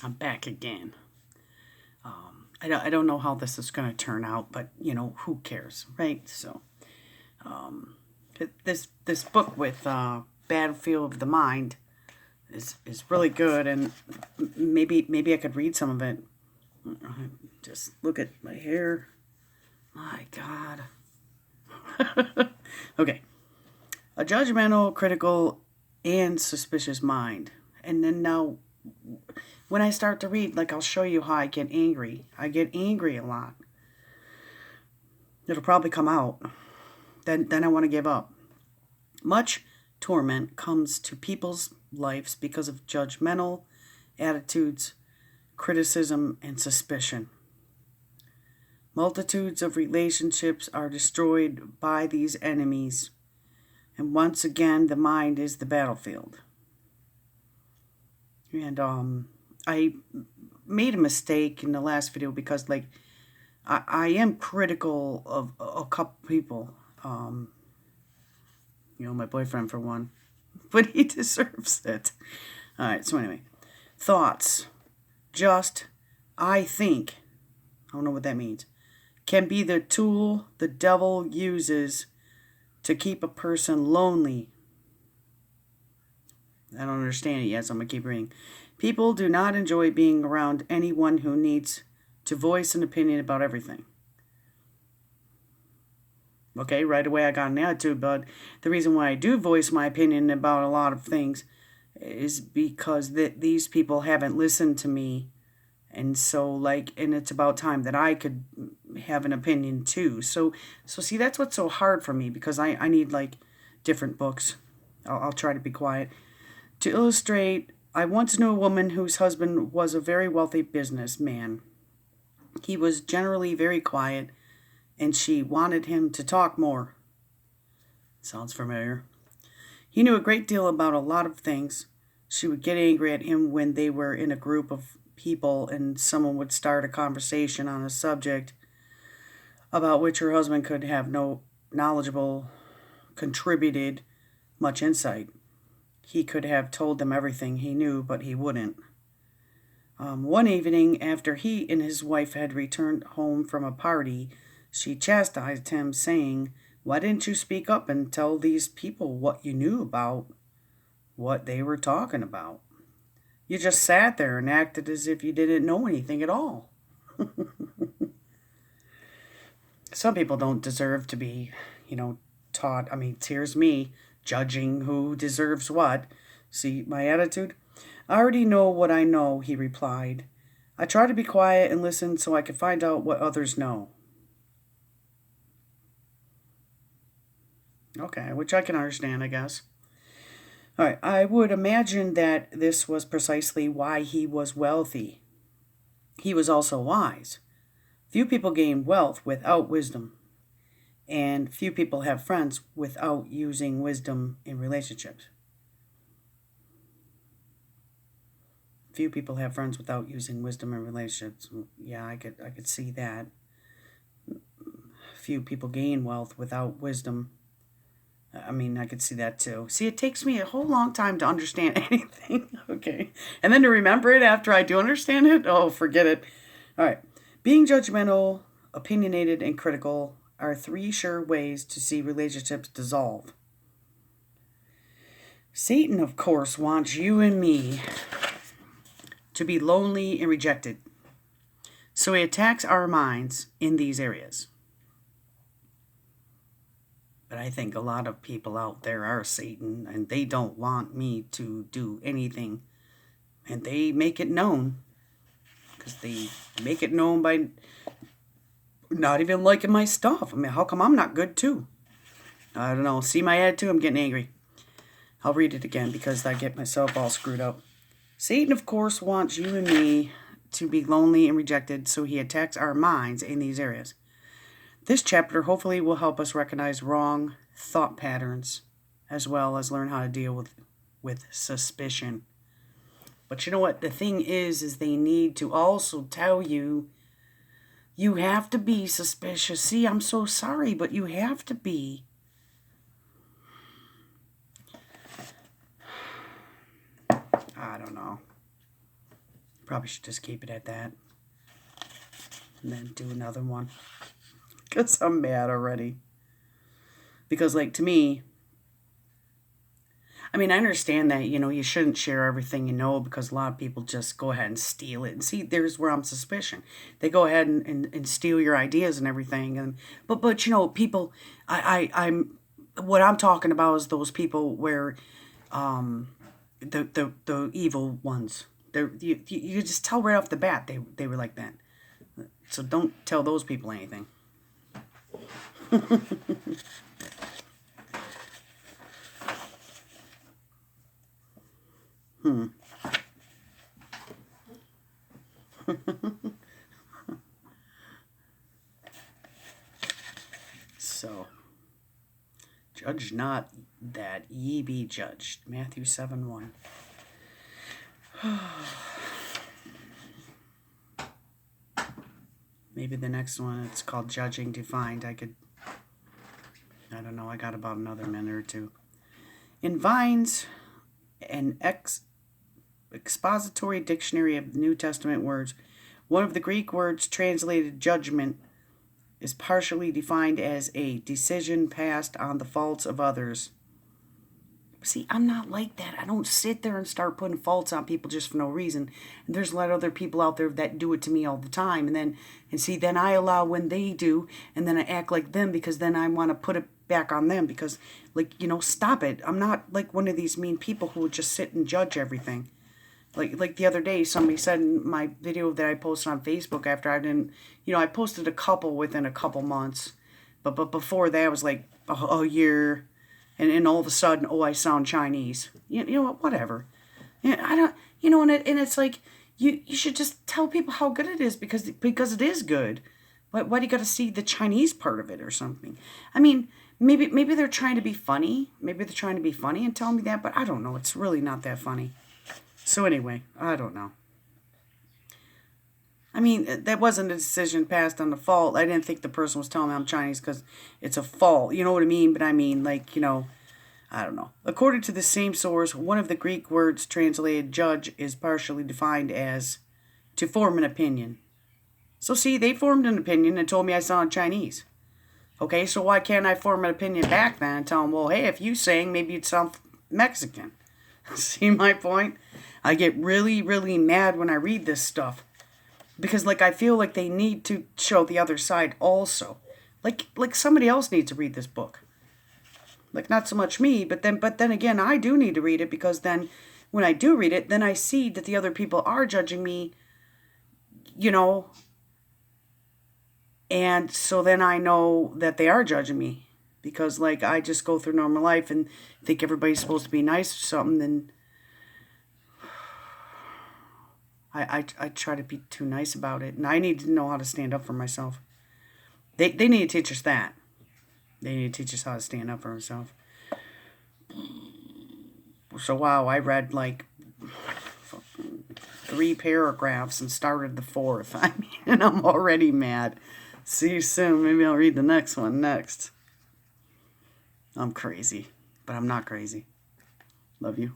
I'm back again. I don't know how this is going to turn out, but who cares, right? So this book with Battlefield of the Mind is really good, and maybe I could read some of it. Just look at my hair. My God. Okay. A judgmental, critical, and suspicious mind. And then now, when I start to read, I'll show you how I get angry. I get angry a lot. It'll probably come out. Then I want to give up. Much torment comes to people's lives because of judgmental attitudes, criticism, and suspicion. Multitudes of relationships are destroyed by these enemies, and once again, the mind is the battlefield. And I made a mistake in the last video because, I am critical of a couple people. My boyfriend for one, but he deserves it. All right. So anyway, thoughts. Just, I think. I don't know what that means. Can be the tool the devil uses to keep a person lonely. I don't understand it yet, so I'm going to keep reading. People do not enjoy being around anyone who needs to voice an opinion about everything. Okay, right away I got an attitude, but the reason why I do voice my opinion about a lot of things is because these people haven't listened to me. And so, and it's about time that I could have an opinion too. So see, that's what's so hard for me, because I need, different books. I'll try to be quiet. To illustrate, I once knew a woman whose husband was a very wealthy businessman. He was generally very quiet, and she wanted him to talk more. Sounds familiar. He knew a great deal about a lot of things. She would get angry at him when they were in a group of people and someone would start a conversation on a subject about which her husband could have no knowledgeable contributed much insight. He could have told them everything he knew, but he wouldn't. One evening, after he and his wife had returned home from a party, she chastised him, saying, "Why didn't you speak up and tell these people what you knew about what they were talking about? You just sat there and acted as if you didn't know anything at all." Some people don't deserve to be, taught. I mean, here's me judging who deserves what. See my attitude? "I already know what I know," he replied. "I try to be quiet and listen so I can find out what others know." Okay, which I can understand, I guess. All right, I would imagine that this was precisely why he was wealthy. He was also wise. Few people gain wealth without wisdom, and few people have friends without using wisdom in relationships. Few people have friends without using wisdom in relationships. Yeah, I could see that. Few people gain wealth without wisdom. I mean, I could see that too. See, it takes me a whole long time to understand anything. Okay. And then to remember it after I do understand it, oh, forget it. All right. Being judgmental, opinionated, and critical are 3 sure ways to see relationships dissolve. Satan, of course, wants you and me to be lonely and rejected. So he attacks our minds in these areas. But I think a lot of people out there are Satan, and they don't want me to do anything. And they make it known. Because they make it known by not even liking my stuff. I mean, how come I'm not good too? I don't know. See my attitude? I'm getting angry. I'll read it again because I get myself all screwed up. Satan, of course, wants you and me to be lonely and rejected, so he attacks our minds in these areas. This chapter hopefully will help us recognize wrong thought patterns, as well as learn how to deal with suspicion. But you know what? The thing is they need to also tell you, you have to be suspicious. See, I'm so sorry, but you have to be. I don't know. Probably should just keep it at that. And then do another one. Because I'm mad already. Because, like, to me, I mean, I understand that, you shouldn't share everything you know because a lot of people just go ahead and steal it. And see, there's where I'm suspicion. They go ahead and steal your ideas and everything. But people, I'm, what I'm talking about is those people where, the evil ones. You just tell right off the bat they were like that. So don't tell those people anything. So, judge not that ye be judged. Matthew 7:1. Maybe the next one, it's called Judging Defined. I don't know, I got about another minute or two. In Vine's an expository dictionary of New Testament words, one of the Greek words translated judgment is partially defined as a decision passed on the faults of others. See, I'm not like that. I don't sit there and start putting faults on people just for no reason. And there's a lot of other people out there that do it to me all the time. Then I allow when they do, and then I act like them because then I want to put it back on them because, stop it. I'm not like one of these mean people who would just sit and judge everything. Like the other day, somebody said in my video that I posted on Facebook after I posted a couple within a couple months. But before that, it was like a year. And all of a sudden, I sound Chinese. You know what? Whatever. I don't. And it's like you should just tell people how good it is because it is good. Why do you got to see the Chinese part of it or something? I mean, maybe they're trying to be funny. Maybe they're trying to be funny and tell me that, but I don't know. It's really not that funny. So anyway, I don't know. I mean, that wasn't a decision passed on the fault. I didn't think the person was telling me I'm Chinese because it's a fault. You know what I mean? But I mean, I don't know. According to the same source, one of the Greek words translated judge is partially defined as to form an opinion. So see, they formed an opinion and told me I sound Chinese. Okay, so why can't I form an opinion back then and tell them, well, hey, if you sang, maybe you'd sound Mexican. See my point? I get really, really mad when I read this stuff. Because, I feel like they need to show the other side also. Like somebody else needs to read this book. Not so much me, but then again, I do need to read it because then when I do read it, then I see that the other people are judging me, and so then I know that they are judging me. Because, I just go through normal life and think everybody's supposed to be nice or something, then I try to be too nice about it. And I need to know how to stand up for myself. They need to teach us that. They need to teach us how to stand up for ourselves. So, wow, I read 3 paragraphs and started the 4th. I mean, and I'm already mad. See you soon. Maybe I'll read the next one next. I'm crazy, but I'm not crazy. Love you.